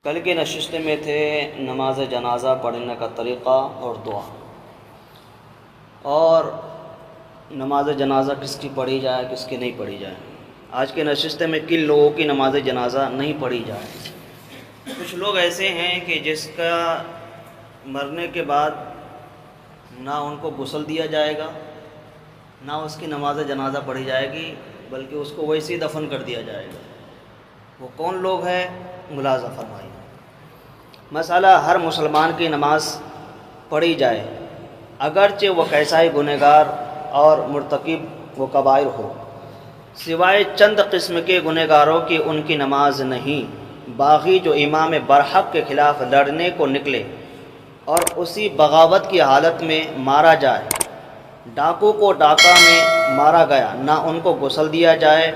کل کی نشست میں تھے نماز جنازہ پڑھنے کا طریقہ اور دعا، اور نماز جنازہ کس کی پڑھی جائے کس کی نہیں پڑھی جائے۔ آج کے نشست میں کن لوگوں کی نماز جنازہ نہیں پڑھی جائے۔ کچھ لوگ ایسے ہیں کہ جس کا مرنے کے بعد نہ ان کو غسل دیا جائے گا، نہ اس کی نماز جنازہ پڑھی جائے گی، بلکہ اس کو ویسے ہی دفن کر دیا جائے گا۔ وہ کون لوگ ہیں؟ ملاحظہ فرمائیے۔ مسئلہ ہر مسلمان کی نماز پڑھی جائے، اگرچہ وہ کیسا ہی گنہگار اور مرتکب و کبائر ہو، سوائے چند قسم کے گنہگاروں کی ان کی نماز نہیں۔ باغی جو امام برحق کے خلاف لڑنے کو نکلے اور اسی بغاوت کی حالت میں مارا جائے، ڈاکو کو ڈاکہ میں مارا گیا، نہ ان کو غسل دیا جائے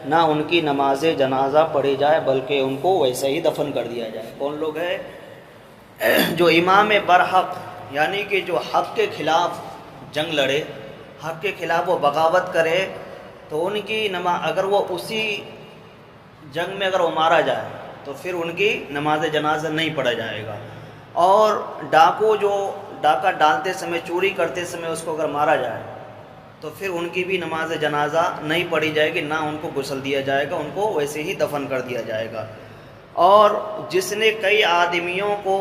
نہ ان کی نماز جنازہ پڑھی جائے، بلکہ ان کو ویسے ہی دفن کر دیا جائے۔ کون لوگ ہیں؟ جو امام برحق، یعنی کہ جو حق کے خلاف جنگ لڑے، حق کے خلاف وہ بغاوت کرے، تو ان کی نماز، اگر وہ اسی جنگ میں اگر وہ مارا جائے تو پھر ان کی نماز جنازہ نہیں پڑھا جائے گا۔ اور ڈاکو جو ڈاکہ ڈالتے سمے، چوری کرتے سمے اس کو اگر مارا جائے تو پھر ان کی بھی نماز جنازہ نہیں پڑھی جائے گی، نہ ان کو غسل دیا جائے گا، ان کو ویسے ہی دفن کر دیا جائے گا۔ اور جس نے کئی آدمیوں کو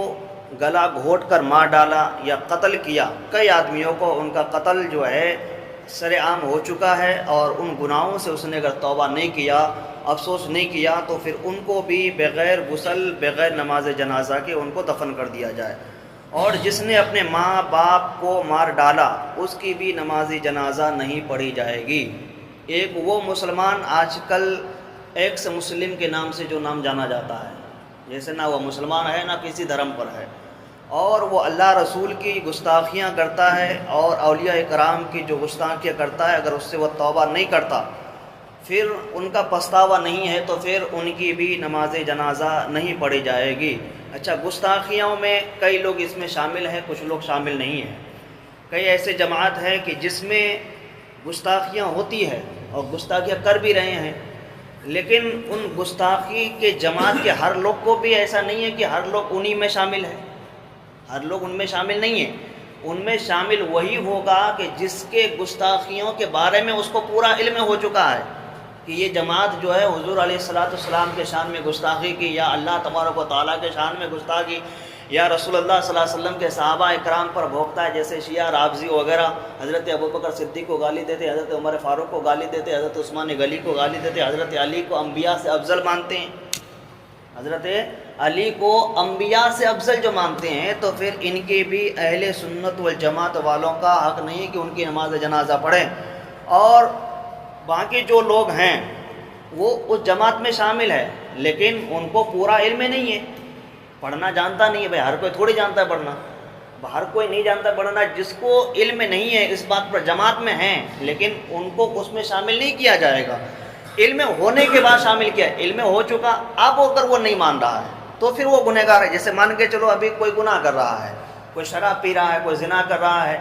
گلا گھونٹ کر مار ڈالا یا قتل کیا، کئی آدمیوں کو ان کا قتل جو ہے سر عام ہو چکا ہے، اور ان گناہوں سے اس نے اگر توبہ نہیں کیا، افسوس نہیں کیا، تو پھر ان کو بھی بغیر غسل، بغیر نماز جنازہ کے ان کو دفن کر دیا جائے۔ اور جس نے اپنے ماں باپ کو مار ڈالا، اس کی بھی نماز جنازہ نہیں پڑھی جائے گی۔ ایک وہ مسلمان آج کل ایکس مسلم کے نام سے جو نام جانا جاتا ہے، جیسے نہ وہ مسلمان ہے نہ کسی دھرم پر ہے، اور وہ اللہ رسول کی گستاخیاں کرتا ہے اور اولیاء کرام کی جو گستاخیاں کرتا ہے، اگر اس سے وہ توبہ نہیں کرتا، پھر ان کا پچھتاوا نہیں ہے، تو پھر ان کی بھی نماز جنازہ نہیں پڑھی جائے گی۔ اچھا، گستاخیوں میں کئی لوگ اس میں شامل ہیں، کچھ لوگ شامل نہیں ہیں۔ کئی ایسے جماعت ہیں کہ جس میں گستاخیاں ہوتی ہے اور گستاخیاں کر بھی رہے ہیں، لیکن ان گستاخی کے جماعت کے ہر لوگ کو بھی ایسا نہیں ہے کہ ہر لوگ انہی میں شامل ہے، ہر لوگ ان میں شامل نہیں ہیں۔ ان میں شامل وہی ہوگا کہ جس کے گستاخیوں کے بارے میں اس کو پورا علم ہو چکا ہے کہ یہ جماعت جو ہے حضور علیہ السلام کے شان میں گستاخی کی، یا اللہ تبارک و تعالیٰ کے شان میں گستاخی، یا رسول اللہ صلی اللہ علیہ وسلم کے صحابہ اکرام پر بھونکتا ہے، جیسے شیعہ رافضی وغیرہ حضرت ابوبکر صدیق کو گالی دیتے، حضرت عمر فاروق کو گالی دیتے، حضرت عثمان غنی کو گالی دیتے، حضرت علی کو انبیاء سے افضل مانتے ہیں، حضرت علی کو انبیاء سے افضل جو مانتے ہیں، تو پھر ان کے بھی اہل سنت والجماعت والوں کا حق نہیں ہے کہ ان کی نماز جنازہ پڑھیں۔ اور باقی جو لوگ ہیں وہ اس جماعت میں شامل ہے، لیکن ان کو پورا علم نہیں ہے، پڑھنا جانتا نہیں ہے۔ بھائی ہر کوئی تھوڑی جانتا ہے پڑھنا، ہر کوئی نہیں جانتا پڑھنا۔ جس کو علم نہیں ہے اس بات پر، جماعت میں ہیں لیکن ان کو اس میں شامل نہیں کیا جائے گا، علم ہونے کے بعد شامل کیا۔ علم ہو چکا، اب اگر وہ نہیں مان رہا ہے تو پھر وہ گنہگار ہے۔ جیسے مان کے چلو ابھی کوئی گناہ کر رہا ہے، کوئی شراب پی رہا ہے، کوئی زنا کر رہا ہے،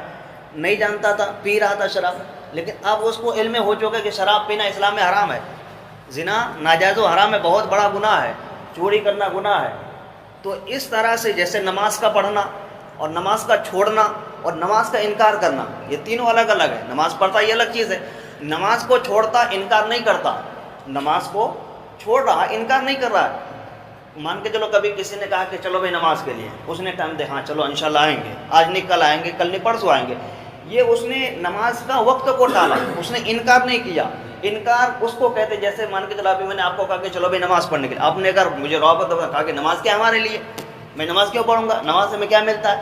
نہیں جانتا تھا، پی رہا تھا شراب، لیکن اب اس کو علم ہو چکا کہ شراب پینا اسلام میں حرام ہے، زنا ناجائز و حرام ہے، بہت بڑا گناہ ہے، چوری کرنا گناہ ہے۔ تو اس طرح سے جیسے نماز کا پڑھنا اور نماز کا چھوڑنا اور نماز کا انکار کرنا، یہ تینوں الگ الگ ہے۔ نماز پڑھتا یہ الگ چیز ہے، نماز کو چھوڑتا انکار نہیں کرتا، نماز کو چھوڑ رہا انکار نہیں کر رہا ہے۔ مان کے چلو کبھی کسی نے کہا کہ چلو بھائی نماز کے لیے، اس نے ٹائم دے، ہاں چلو انشاءاللہ آئیں گے، آج نہیں کل آئیں گے، کل نہیں پرسوں آئیں گے، یہ اس نے نماز کا وقت کو ٹالا، اس نے انکار نہیں کیا۔ انکار اس کو کہتے، جیسے مان کے چلو ابھی میں نے آپ کو کہا کہ چلو بھائی نماز پڑھنے کے لیے، آپ نے اگر مجھے رغبت کہا کہ نماز کیا ہمارے لیے، میں نماز کیوں پڑھوں گا، نماز سے میں کیا ملتا ہے،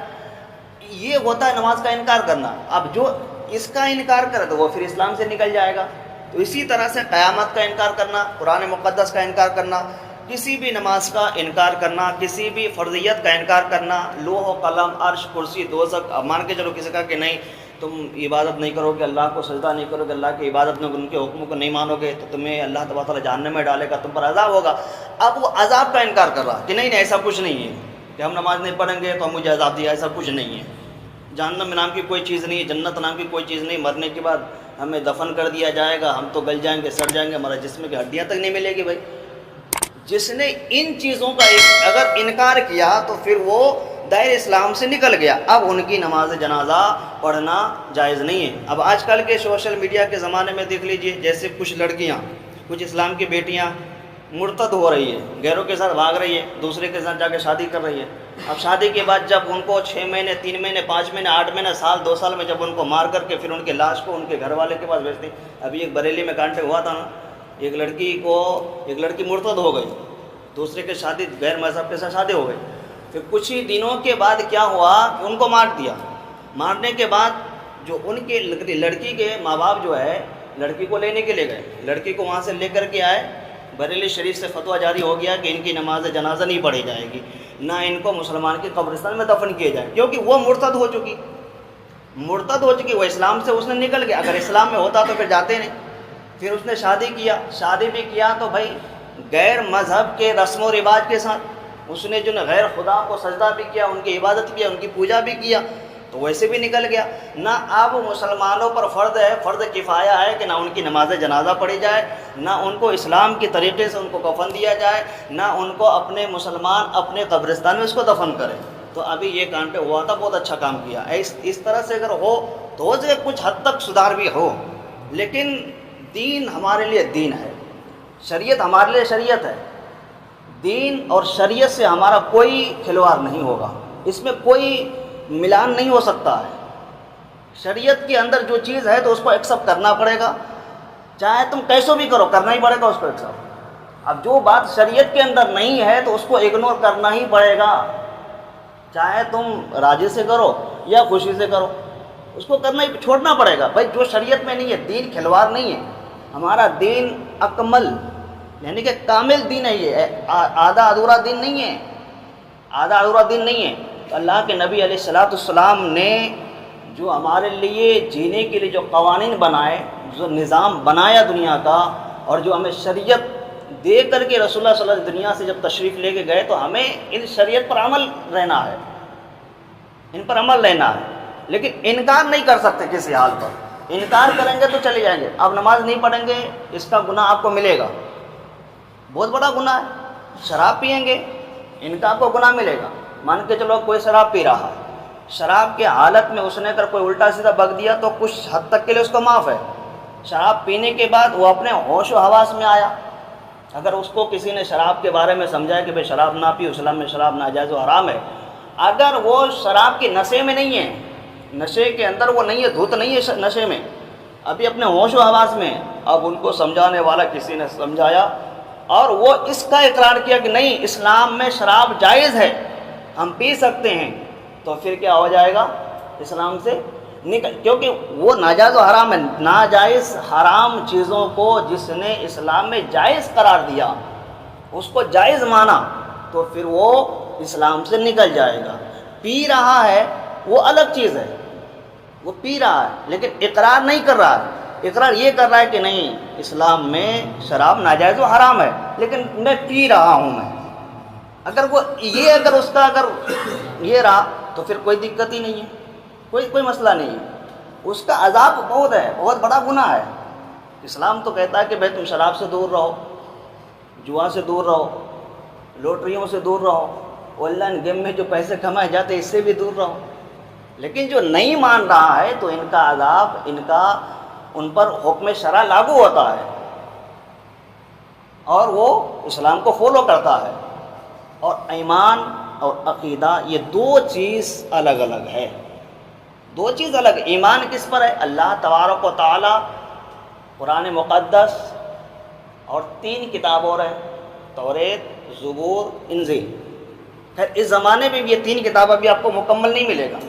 یہ ہوتا ہے نماز کا انکار کرنا۔ اب جو اس کا انکار کرے تو وہ پھر اسلام سے نکل جائے گا۔ تو اسی طرح سے قیامت کا انکار کرنا، قرآن مقدس کا انکار کرنا، کسی بھی نماز کا انکار کرنا، کسی بھی فرضیت کا انکار کرنا، لوح و قلم، عرش، کرسی، دوزخ، اب مان کے چلو کسی کا کہ نہیں تم عبادت نہیں کرو گے، اللہ کو سجدہ نہیں کرو گے، اللہ کی عبادت میں ان کے حکموں کو نہیں مانو گے تو تمہیں اللہ تبارک و تعالیٰ جہنم میں ڈالے گا، تم پر عذاب ہوگا۔ اب وہ عذاب کا انکار کر رہا کہ نہیں نہیں ایسا کچھ نہیں ہے کہ ہم نماز نہیں پڑھیں گے تو ہم مجھے عذاب دیا، ایسا کچھ نہیں ہے، جہنم نام کی کوئی چیز نہیں ہے، جنت نام کی کوئی چیز نہیں، مرنے کے بعد ہمیں دفن کر دیا جائے گا، ہم تو گل جائیں گے، سڑ جائیں گے، ہمارا جسم کی ہڈیاں تک نہیں ملے گی۔ بھائی جس نے ان چیزوں کا اگر انکار کیا تو پھر وہ دائرہ اسلام سے نکل گیا، اب ان کی نماز جنازہ پڑھنا جائز نہیں ہے۔ اب آج کل کے سوشل میڈیا کے زمانے میں دیکھ لیجئے، جیسے کچھ لڑکیاں، کچھ اسلام کی بیٹیاں مرتد ہو رہی ہے، غیروں کے ساتھ بھاگ رہی ہے، دوسرے کے ساتھ جا کے شادی کر رہی ہے۔ اب شادی کے بعد جب ان کو 6 مہینے 3 مہینے 5 مہینے 8 مہینے سال 2 سال میں جب ان کو مار کر کے پھر ان کے لاش کو ان کے گھر والے کے پاس بھیجتے ہیں۔ ابھی ایک بریلی میں کانٹے ہوا تھا نا، ایک لڑکی مرتد ہو گئی، دوسرے کے شادی غیر مذہب کے ساتھ شادی ہو گئی، پھر کچھ ہی دنوں کے بعد کیا ہوا کہ ان کو مار دیا۔ مارنے کے بعد جو ان کے لڑکی کے ماں باپ جو ہے لڑکی کو لینے کے لیے گئے، لڑکی کو وہاں سے لے کر کے آئے، بریلی شریف سے فتویٰ جاری ہو گیا کہ ان کی نماز جنازہ نہیں پڑھی جائے گی، نہ ان کو مسلمان کے قبرستان میں دفن کیے جائے، کیونکہ وہ مرتد ہو چکی، وہ اسلام سے اس نے نکل گیا۔ اگر اسلام میں ہوتا تو پھر جاتے نہیں۔ پھر اس نے شادی کیا، شادی بھی کیا تو بھائی غیر مذہب کے رسم و رواج کے ساتھ، اس نے جو غیر خدا کو سجدہ بھی کیا، ان کی عبادت کیا، ان کی پوجا بھی کیا، تو ویسے بھی نکل گیا۔ نہ اب مسلمانوں پر فرض کفایہ ہے کہ نہ ان کی نماز جنازہ پڑھی جائے، نہ ان کو اسلام کے طریقے سے ان کو کفن دیا جائے، نہ ان کو اپنے مسلمان اپنے قبرستان میں اس کو دفن کرے۔ تو ابھی یہ کانٹے ہوا تھا، بہت اچھا کام کیا۔ اس طرح سے اگر ہو تو ہو جائے، کچھ حد تک سدھار بھی ہو، لیکن دین ہمارے لیے دین ہے، شریعت ہمارے لیے شریعت ہے۔ دین اور شریعت سے ہمارا کوئی کھلواڑ نہیں ہوگا، اس میں کوئی ملان نہیں ہو سکتا ہے۔ شریعت کے اندر جو چیز ہے تو اس کو ایکسیپٹ کرنا پڑے گا، چاہے تم کیسو بھی کرو، کرنا ہی پڑے گا اس کو ایکسیپٹ۔ اب جو بات شریعت کے اندر نہیں ہے تو اس کو اگنور کرنا ہی پڑے گا، چاہے تم راضی سے کرو یا خوشی سے کرو، اس کو کرنا ہی چھوڑنا پڑے گا۔ بھائی جو شریعت میں نہیں ہے، دین کھلواڑ نہیں ہے، ہمارا دین اکمل یعنی کہ کامل دین ہے، یہ آدھا ادھورا دین نہیں ہے، آدھا ادھورا دین نہیں ہے۔ تو اللہ کے نبی علیہ السلام نے جو ہمارے لیے جینے کے لیے جو قوانین بنائے، جو نظام بنایا دنیا کا، اور جو ہمیں شریعت دے کر کے رسول اللہ صلی اللہ علیہ وسلم دنیا سے جب تشریف لے کے گئے تو ہمیں ان شریعت پر عمل رہنا ہے، ان پر عمل رہنا ہے، لیکن انکار نہیں کر سکتے کسی حال پر۔ انکار کریں گے تو چلے جائیں گے، اب نماز نہیں پڑھیں گے، اس کا گناہ آپ کو ملے گا، بہت بڑا گناہ ہے۔ شراب پئیں گے، ان کا آپ کو گناہ ملے گا۔ مان کے چلو کوئی شراب پی رہا ہے، شراب کے حالت میں اس نے اگر کوئی الٹا سیدھا بک دیا تو کچھ حد تک کے لیے اس کو معاف ہے۔ شراب پینے کے بعد وہ اپنے ہوش و حواس میں آیا، اگر اس کو کسی نے شراب کے بارے میں سمجھایا کہ بھئی شراب نہ پیو، اسلام میں شراب ناجائز و حرام ہے، اگر وہ شراب کے نشے میں نہیں ہے، نشے کے اندر وہ نہیں ہے، دھت نہیں ہے نشے میں، ابھی اپنے ہوش و حواس میں، اب ان کو سمجھانے والا کسی نے سمجھایا اور وہ اس کا اقرار کیا کہ نہیں اسلام میں شراب جائز ہے، ہم پی سکتے ہیں، تو پھر کیا ہو جائے گا؟ اسلام سے نکل، کیونکہ وہ ناجائز و حرام ہے۔ ناجائز حرام چیزوں کو جس نے اسلام میں جائز قرار دیا، اس کو جائز مانا، تو پھر وہ اسلام سے نکل جائے گا۔ پی رہا ہے وہ الگ چیز ہے، وہ پی رہا ہے لیکن اقرار نہیں کر رہا ہے، اقرار یہ کر رہا ہے کہ نہیں اسلام میں شراب ناجائز و حرام ہے لیکن میں پی رہا ہوں۔ میں اگر وہ اگر اس کا اگر یہ رہا تو پھر کوئی دقت ہی نہیں ہے، کوئی مسئلہ نہیں ہے، اس کا عذاب بہت ہے، بہت بڑا گناہ ہے۔ اسلام تو کہتا ہے کہ بھائی تم شراب سے دور رہو، جوا سے دور رہو، لوٹریوں سے دور رہو، آن لائن گیم میں جو پیسے کمائے جاتے اس سے بھی دور رہو، لیکن جو نہیں مان رہا ہے تو ان کا عذاب ان پر حکم شرع لاگو ہوتا ہے اور وہ اسلام کو فالو کرتا ہے۔ اور ایمان اور عقیدہ یہ دو چیز الگ الگ ہے، دو چیز الگ۔ ایمان کس پر ہے؟ اللہ تبارک و تعالی، قرآن مقدس اور 3 کتاب اور ہیں، توریت، زبور، انجیل۔ خیر اس زمانے میں بھی یہ 3 کتاب ابھی آپ کو مکمل نہیں ملے گا،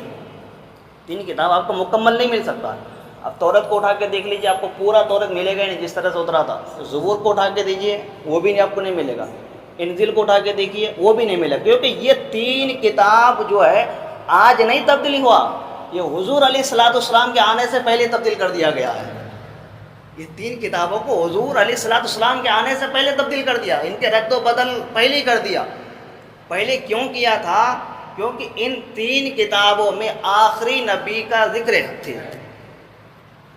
3 کتاب آپ کو مکمل نہیں مل سکتا۔ اب تورات کو اٹھا کے دیکھ لیجئے، آپ کو پورا تورات ملے گا نہیں جس طرح سے اترا تھا۔ زبور کو اٹھا کے دیجئے وہ بھی آپ کو نہیں ملے گا، انجیل کو اٹھا کے دیکھیے وہ بھی نہیں ملے گا، کیونکہ یہ 3 کتاب جو ہے آج نہیں تبدیل ہوا، یہ حضور علیہ السلام کے آنے سے پہلے تبدیل کر دیا گیا ہے۔ یہ 3 کتابوں کو حضور علیہ السلام کے آنے سے پہلے تبدیل کر دیا، ان کے رد و بدل پہلے ہی کر دیا۔ پہلے کیوں کیا تھا؟ کیونکہ ان 3 کتابوں میں آخری نبی کا ذکر ہے،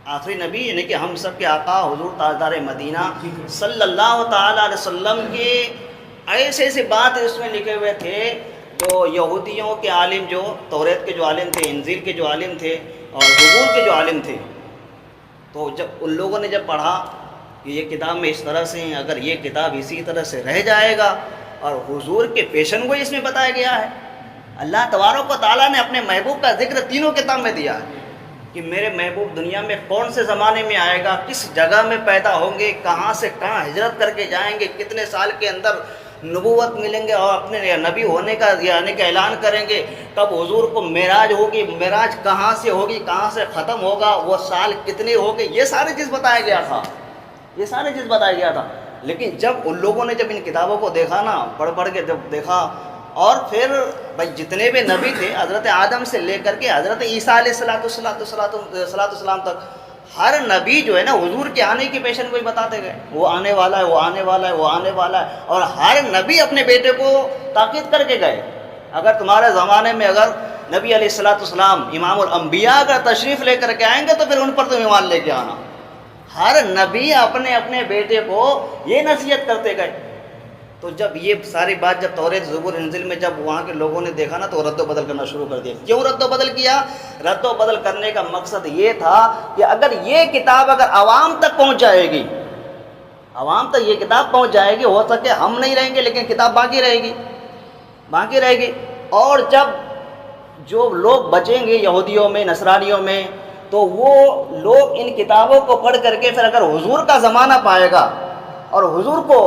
آخری نبی یعنی کہ ہم سب کے آقا حضور تاجدار مدینہ صلی اللہ تعالی علیہ وسلم کے ایسے ایسے بات اس میں لکھے ہوئے تھے جو یہودیوں کے عالم، جو توریت کے جو عالم تھے، انجیل کے جو عالم تھے اور زبور کے جو عالم تھے، تو جب ان لوگوں نے جب پڑھا کہ یہ کتاب میں اس طرح سے ہیں، اگر یہ کتاب اسی طرح سے رہ جائے گا، اور حضور کے پیشن گوئی اس میں بتایا گیا ہے، اللہ تبارک و تعالیٰ نے اپنے محبوب کا ذکر تینوں کتاب میں دیا ہے کہ میرے محبوب دنیا میں کون سے زمانے میں آئے گا، کس جگہ میں پیدا ہوں گے، کہاں سے کہاں ہجرت کر کے جائیں گے، کتنے سال کے اندر نبوت ملیں گے اور اپنے نبی ہونے کا آنے کا اعلان کریں گے، کب حضور کو معراج ہوگی، معراج کہاں سے ہوگی، کہاں سے ختم ہوگا، وہ سال کتنے ہوگے، یہ ساری چیز بتایا گیا تھا، یہ ساری چیز بتایا گیا تھا۔ لیکن جب ان لوگوں نے جب ان کتابوں کو دیکھا نا، پڑھ پڑھ کے جب دیکھا، اور پھر بھائی جتنے بھی نبی تھے حضرت آدم سے لے کر کے حضرت عیسیٰ علیہ السلام تک، ہر نبی جو ہے نا حضور کے آنے کی پیشن گوئی بتاتے گئے، وہ آنے والا ہے، وہ آنے والا ہے، وہ آنے والا ہے، اور ہر نبی اپنے بیٹے کو تاکید کر کے گئے۔ اگر تمہارے زمانے میں اگر نبی علیہ السلام امام الانبیاء اگر تشریف لے کر کے آئیں گے تو پھر ان پر تم ایمان لے کے آنا۔ ہر نبی اپنے اپنے بیٹے کو یہ نصیحت کرتے گئے۔ تو جب یہ ساری بات جب توریت، زبور، انجیل میں جب وہاں کے لوگوں نے دیکھا نا تو رد و بدل کرنا شروع کر دیا۔ کیوں رد و بدل کیا؟ رد و بدل کرنے کا مقصد یہ تھا کہ اگر یہ کتاب اگر عوام تک پہنچ جائے گی، عوام تک یہ کتاب پہنچ جائے گی، ہو سکے ہم نہیں رہیں گے لیکن کتاب باقی رہے گی، باقی رہے گی۔ اور جب جو لوگ بچیں گے یہودیوں میں، نصرانیوں میں، تو وہ لوگ ان کتابوں کو پڑھ کر کے پھر اگر حضور کا زمانہ پائے گا اور حضور کو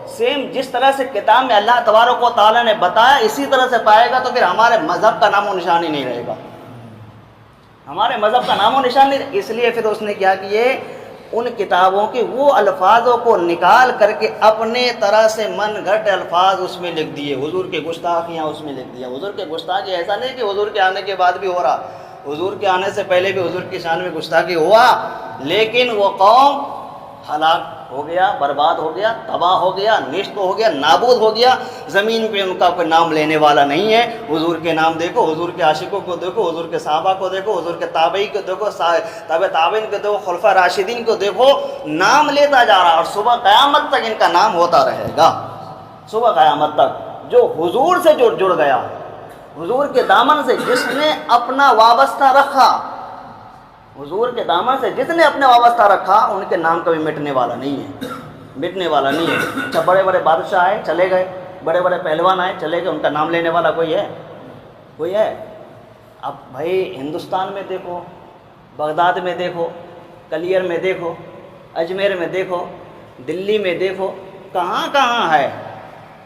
سیم جس طرح سے کتاب میں اللہ تبارک و تعالیٰ نے بتایا اسی طرح سے پائے گا، تو پھر ہمارے مذہب کا نام و نشان ہی نہیں رہے گا، ہمارے مذہب کا نام و نشان نہیں۔ اس لیے پھر اس نے کیا کہ یہ ان کتابوں کے وہ الفاظوں کو نکال کر کے اپنے طرح سے من گھٹ الفاظ اس میں لکھ دیے، حضور کے گستاخیاں اس میں لکھ دیا۔ حضور کے گستاخی ایسا نہیں کہ حضور کے آنے کے بعد بھی ہو رہا، حضور کے آنے سے پہلے بھی حضور کی شان میں گستاخی ہوا، لیکن وہ قوم ہلاک ہو گیا، برباد ہو گیا، تباہ ہو گیا، نیست ہو گیا، نابود ہو گیا، زمین پہ ان کا کوئی نام لینے والا نہیں ہے۔ حضور کے نام دیکھو، حضور کے عاشقوں کو دیکھو، حضور کے صحابہ کو دیکھو، حضور کے تابعی کو دیکھو، تابع تابعین کو دیکھو، خلفاء راشدین کو دیکھو، نام لیتا جا رہا، اور صبح قیامت تک ان کا نام ہوتا رہے گا، صبح قیامت تک۔ جو حضور سے جڑ گیا، حضور کے دامن سے جس نے اپنا وابستہ رکھا، حضور کے دامن سے جس نے اپنے وابستہ رکھا، ان کے نام کبھی مٹنے والا نہیں ہے، مٹنے والا نہیں ہے۔ اچھا بڑے بڑے بادشاہ آئے چلے گئے، بڑے بڑے پہلوان آئے چلے گئے، ان کا نام لینے والا کوئی ہے؟ کوئی ہے؟ اب بھائی ہندوستان میں دیکھو، بغداد میں دیکھو، کلیر میں دیکھو، اجمیر میں دیکھو، دلی میں دیکھو، کہاں کہاں ہے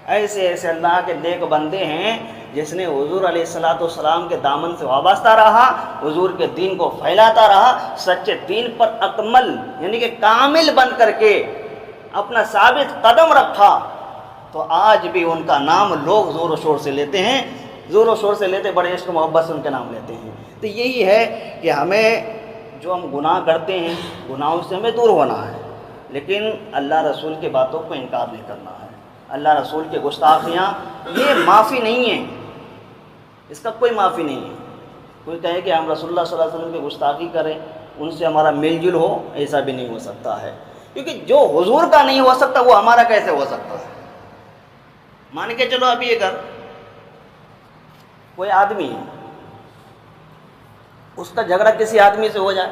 ایسے ایسے اللہ کے نیک بندے ہیں جس نے حضور علیہ السلام کے دامن سے وابستہ رہا، حضور کے دین کو پھیلاتا رہا، سچے دین پر اکمل یعنی کہ کامل بن کر کے اپنا ثابت قدم رکھا، تو آج بھی ان کا نام لوگ زور و شور سے لیتے ہیں، زور و شور سے لیتے، بڑے عشق و محبت سے ان کے نام لیتے ہیں۔ تو یہی ہے کہ ہمیں جو ہم گناہ کرتے ہیں، گناہوں سے ہمیں دور ہونا ہے، لیکن اللہ رسول کی باتوں کو انکار نہیں کرنا ہے۔ اللہ رسول کے گستاخیاں یہ معافی نہیں ہے، اس کا کوئی معافی نہیں ہے۔ کوئی کہے کہ ہم رسول اللہ صلی اللہ علیہ وسلم کی گستاخی کریں، ان سے ہمارا میل جل ہو، ایسا بھی نہیں ہو سکتا ہے، کیونکہ جو حضور کا نہیں ہو سکتا وہ ہمارا کیسے ہو سکتا ہے؟ مان کے چلو ابھی اگر کوئی آدمی ہے، اس کا جھگڑا کسی آدمی سے ہو جائے،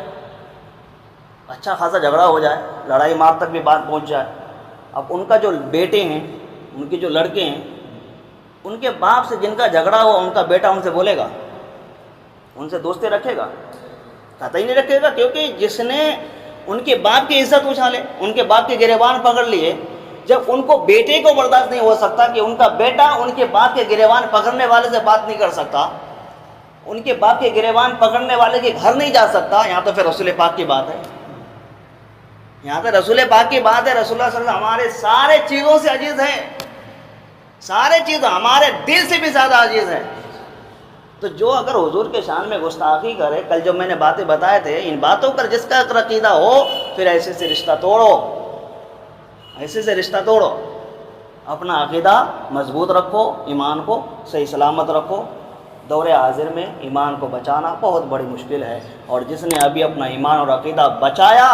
اچھا خاصا جھگڑا ہو جائے، لڑائی مار تک بھی بات پہنچ جائے، اب ان کا جو بیٹے ہیں، ان کے جو لڑکے ہیں، ان کے باپ سے جن کا جھگڑا ہوا، ان کا بیٹا ان سے بولے گا، ان سے دوستی رکھے گا؟ قطعی نہیں رکھے گا، کیونکہ جس نے ان کے باپ کی عزت اچھالے، ان کے باپ کے گریبان پکڑ لیے، جب ان کو بیٹے کو برداشت نہیں ہو سکتا کہ ان کا بیٹا ان کے باپ کے گریبان پکڑنے والے سے بات نہیں کر سکتا، ان کے باپ کے گریبان پکڑنے والے کے گھر نہیں جا سکتا، یہاں تو پھر رسول پاک کی بات ہے، یہاں پہ رسول پاک کی بات ہے۔ رسول اللہ صلی اللہ علیہ وسلم ہمارے سارے چیزوں سے عزیز ہیں، سارے چیزوں ہمارے دل سے بھی زیادہ عزیز ہیں۔ تو جو اگر حضور کے شان میں گستاخی کرے، کل جو میں نے باتیں بتائے تھے، ان باتوں پر جس کا عقیدہ ہو، پھر ایسے سے رشتہ توڑو، ایسے سے رشتہ توڑو، اپنا عقیدہ مضبوط رکھو، ایمان کو صحیح سلامت رکھو۔ دور حاضر میں ایمان کو بچانا بہت بڑی مشکل ہے، اور جس نے ابھی اپنا ایمان اور عقیدہ بچایا،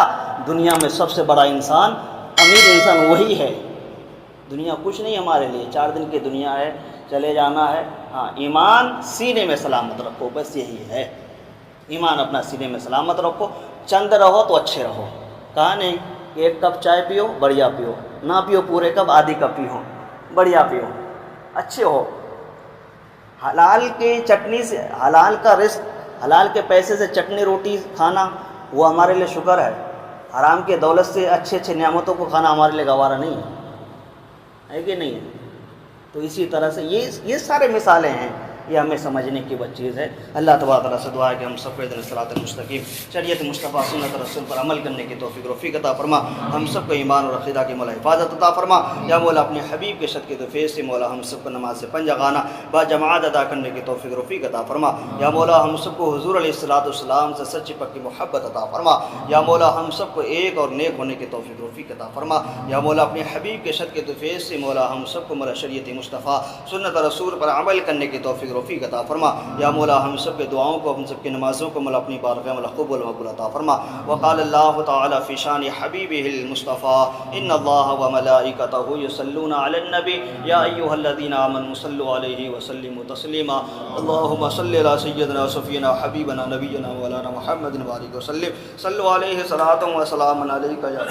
دنیا میں سب سے بڑا انسان، امیر انسان وہی ہے، دنیا کچھ نہیں ہمارے لیے، 4 دن کی دنیا ہے، چلے جانا ہے۔ ہاں ایمان سینے میں سلامت رکھو، بس یہی ہے، ایمان اپنا سینے میں سلامت رکھو، چند رہو تو اچھے رہو۔ کہا نہیں کہ 1 کپ چائے پیو بڑھیا پیو، نہ پیو پورے کپ، آدھی کپ پیو بڑھیا پیو، اچھے ہو۔ حلال کی چٹنی سے، حلال کا رزق، حلال کے پیسے سے چٹنی روٹی کھانا وہ ہمارے لیے شکر ہے، حرام کے دولت سے اچھے اچھے نعمتوں کو کھانا ہمارے لیے گوارا نہیں ہے کہ نہیں ہے؟ تو اسی طرح سے یہ سارے مثالیں ہیں، یہ ہمیں سمجھنے کی وہ چیز ہے۔ اللہ تبارک تعالیٰ سے دعا ہے کہ ہم سب کو اہدنا الصراط المستقیم، شریعت مصطفیٰ سنت رسول پر عمل کرنے کی توفیق رفیق عطا فرما، ہم سب کو ایمان اور عقیدہ کی مولا حفاظت عطا فرما۔ یا مولا اپنے حبیب کے شد کے دفیع سے مولا ہم سب کو نماز سے پنجگانہ با جماعت ادا کرنے کی توفیق رفیق عطا فرما۔ یا مولا ہم سب کو حضور علیہ الصلوۃ والسلام سے سچی پکی محبت عطا فرما۔ یا مولا ہم سب کو ایک اور نیک ہونے کی توفیق رفیق عطا فرما۔ یا مولا اپنے حبیب کے شد کے دفیع سے مولا ہم سب کو مولا شریعت مصطفیٰ سنت رسول پر عمل کرنے کی توفیق رفیق عطا فرما۔ یا مولا ہم سب کے دعاؤں کو، ہم سب کی نمازوں کو مولا اپنی بارگاہ میں قبول و مقبول عطا فرما۔ وقال اللہ تعالی فی شان حبیبہ المصطفیٰ ان اللہ وملائکتہ یصلون علی النبی یا ایھا الذین آمنوا صلوا علیہ وسلموا تسلیما۔ اللہم صل علی سیدنا صفینا حبیبنا نبینا مولانا محمد وآلہ وسلم، صلوا علیہ صلاۃ و سلام علیک یا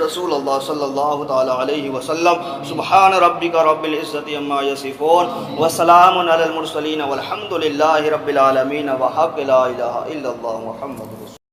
رسول اللہ صلی اللہ تعالی علیہ وسلم۔ سبحان ربک رب العزۃ عما یصفون وسلام علی المرسلین والحمد للہ رب العالمین وحق لا الہ الا اللہ محمد رسول